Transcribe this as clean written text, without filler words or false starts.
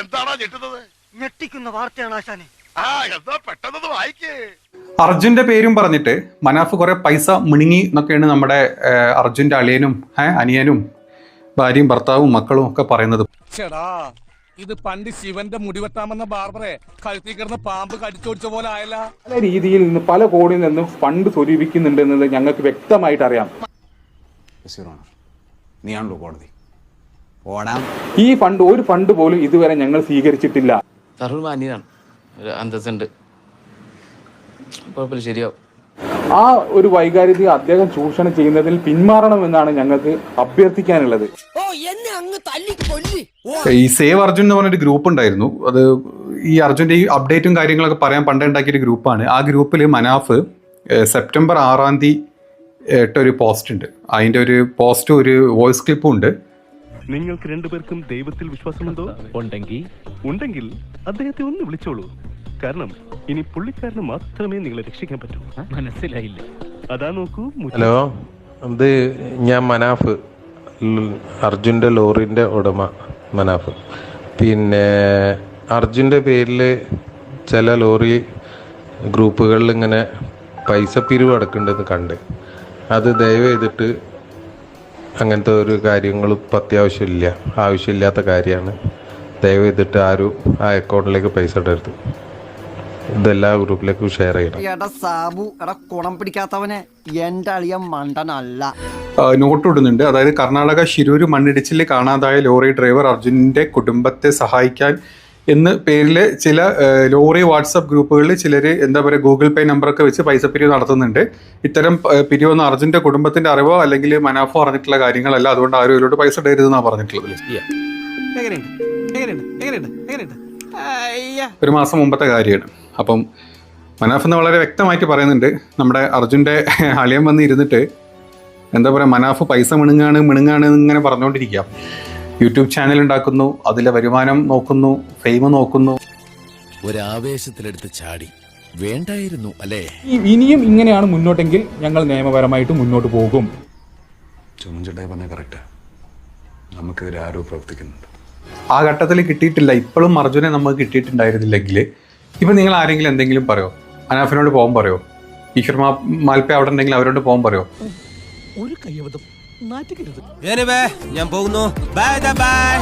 എന്താണോ ഞെട്ടുന്നത്? ഞെട്ടിക്കുന്ന വാർത്തയാണ് ആശാനെ. എന്താ പെട്ടെന്ന് വായിക്കേ. അർജുന്റെ പേരും പറഞ്ഞിട്ട് മനാഫ് കുറെ പൈസ മിണുങ്ങി എന്നൊക്കെയാണ് നമ്മുടെ അർജുന്റെ അളിയനും അനിയനും ഭാര്യയും ഭർത്താവും മക്കളും ഒക്കെ പറയുന്നത്. ഇത് പണ്ട് ശിവന്റെ മുടിവെട്ടാമെന്ന ബാർബറെ കഴുത്തിൽ കിടന്ന പാമ്പ് കടിച്ചോടിച്ച പോലെ ആയല്ല. പല രീതിയിൽ നിന്ന് പല കോണിൽ നിന്നും ഫണ്ട് സ്വരൂപിക്കുന്നുണ്ട് എന്നത് ഞങ്ങൾക്ക് വ്യക്തമായിട്ട് അറിയാം. നീയാണല്ലോ കോടതി. ഈ ഫണ്ട് ഒരു ഫണ്ട് പോലും ഇതുവരെ ഞങ്ങൾ സ്വീകരിച്ചിട്ടില്ല. ശരിയാവും. ആ ഒരു വൈകാരിക അദ്ദേഹം ചൂഷണം ചെയ്യുന്നതിൽ പിന്മാറണമെന്നാണ് ഞങ്ങൾക്ക് അഭ്യർത്ഥിക്കാനുള്ളത്. ഈ സേവ് അർജുൻ എന്ന് പറഞ്ഞൊരു ഗ്രൂപ്പ് ഉണ്ടായിരുന്നു. അത് ഈ അർജുന്റെ ഈ അപ്ഡേറ്റും കാര്യങ്ങളൊക്കെ പറയാൻ പണ്ടേ ഉണ്ടാക്കിയൊരു ഗ്രൂപ്പാണ്. ആ ഗ്രൂപ്പിൽ മനാഫ് സെപ്റ്റംബർ 6 ഇട്ടൊരു പോസ്റ്റ് ഉണ്ട്. അതിന്റെ ഒരു പോസ്റ്റും ഒരു വോയിസ് ക്ലിപ്പും ഉണ്ട്. നിങ്ങൾക്ക് രണ്ടുപേർക്കും ദൈവത്തിൽ വിശ്വാസമുണ്ടോ? ഉണ്ടെങ്കിൽ അദ്ദേഹത്തെ ഒന്ന് വിളിച്ചോളൂ. കാരണം ഇനി പുള്ളിക്കാരന് മാത്രമേ നിങ്ങളെ രക്ഷിക്കാൻ പറ്റൂ. മനസ്സിലായില്ല? അതാ നോക്കൂ. ഹലോ, ഇത് ഞാൻ മനാഫ്, അർജുൻ്റെ ലോറിൻ്റെ ഉടമ മനാഫ്. പിന്നെ അർജുൻ്റെ പേരിൽ ചില ലോറി ഗ്രൂപ്പുകളിൽ ഇങ്ങനെ പൈസ പിരിവ് അടക്കേണ്ടത് കണ്ട്, അത് ദയവ് ചെയ്തിട്ട് അങ്ങനത്തെ ഒരു കാര്യങ്ങളും ഇപ്പം ആവശ്യമില്ലാത്ത കാര്യമാണ്. ദയവ് ചെയ്തിട്ട് ആരും ആ അക്കൗണ്ടിലേക്ക് പൈസ ഇടരുത്. ഇതെല്ലാ ഗ്രൂപ്പിലേക്കും ഷെയർ ചെയ്യണം. സാബു കുണം പിടിക്കാത്തവനെ എന്റെ അളിയ മണ്ടനല്ല. നോട്ട് ഇടുന്നുണ്ട്. അതായത് കർണാടക ശിരൂർ മണ്ണിടിച്ചിൽ കാണാതായ ലോറി ഡ്രൈവർ അർജുനന്റെ കുടുംബത്തെ സഹായിക്കാൻ എന്ന പേരിൽ ചില ലോറി വാട്സപ്പ് ഗ്രൂപ്പുകളിൽ ചിലർ എന്താ പറയുക ഗൂഗിൾ പേ നമ്പറൊക്കെ വെച്ച് പൈസ പിരിവ് നടത്തുന്നുണ്ട്. ഇത്തരം പിരിവൊന്നും അർജുന്റെ കുടുംബത്തിന്റെ അറിവോ അല്ലെങ്കിൽ മനാഫോ അറിഞ്ഞിട്ടുള്ള കാര്യങ്ങളല്ല. അതുകൊണ്ട് ആരും ഇതിലോട്ട് പൈസ ഇടരുതെന്നാണ് പറഞ്ഞിട്ടുള്ളത്. ഒരു മാസം മുമ്പത്തെ കാര്യമാണ്. അപ്പം മനാഫ് എന്ന് വളരെ വ്യക്തമായിട്ട് പറയുന്നുണ്ട്. നമ്മുടെ അർജുൻ്റെ അളിയൻ വന്ന് ഇരുന്നിട്ട് എന്താ പറയുക, മനാഫ് പൈസ മിണുങ്ങാണ് ഇങ്ങനെ പറഞ്ഞുകൊണ്ടിരിക്കുക. യൂട്യൂബ് ചാനൽ ഉണ്ടാക്കുന്നു, അതിലെ വരുമാനം നോക്കുന്നു, ഫെയിം നോക്കുന്നു. ഒരാവേശത്തിലെടുത്ത് ചാടി വേണ്ടായിരുന്നു അല്ലേ? ഇനിയും ഇങ്ങനെയാണ് മുന്നോട്ടെങ്കിൽ ഞങ്ങൾ നിയമപരമായിട്ട് മുന്നോട്ട് പോകും. ചുമഞ്ചേട്ടായി പറഞ്ഞ കറക്റ്റ്. നമുക്കെതിരെ ആരോ പ്രവർത്തിക്കുന്നുണ്ട്. ആ ഘട്ടത്തിൽ കിട്ടിയിട്ടില്ല. ഇപ്പോഴും അർജുനെ നമുക്ക് കിട്ടിയിട്ടുണ്ടായിരുന്നില്ലെങ്കിൽ ഇപ്പം നിങ്ങൾ ആരെങ്കിലും എന്തെങ്കിലും പറയോ? മനാഫിനോട് പോകാൻ പറയോ? ഈശ്വർ മാൽപ്പെ അവിടെ ഉണ്ടെങ്കിൽ അവരോട് പോകാൻ പറയോ? ഒരു കയ്യബദ്ധം നാറ്റിക്കരുത്. ഞാൻ പോകുന്നു. Bye bye.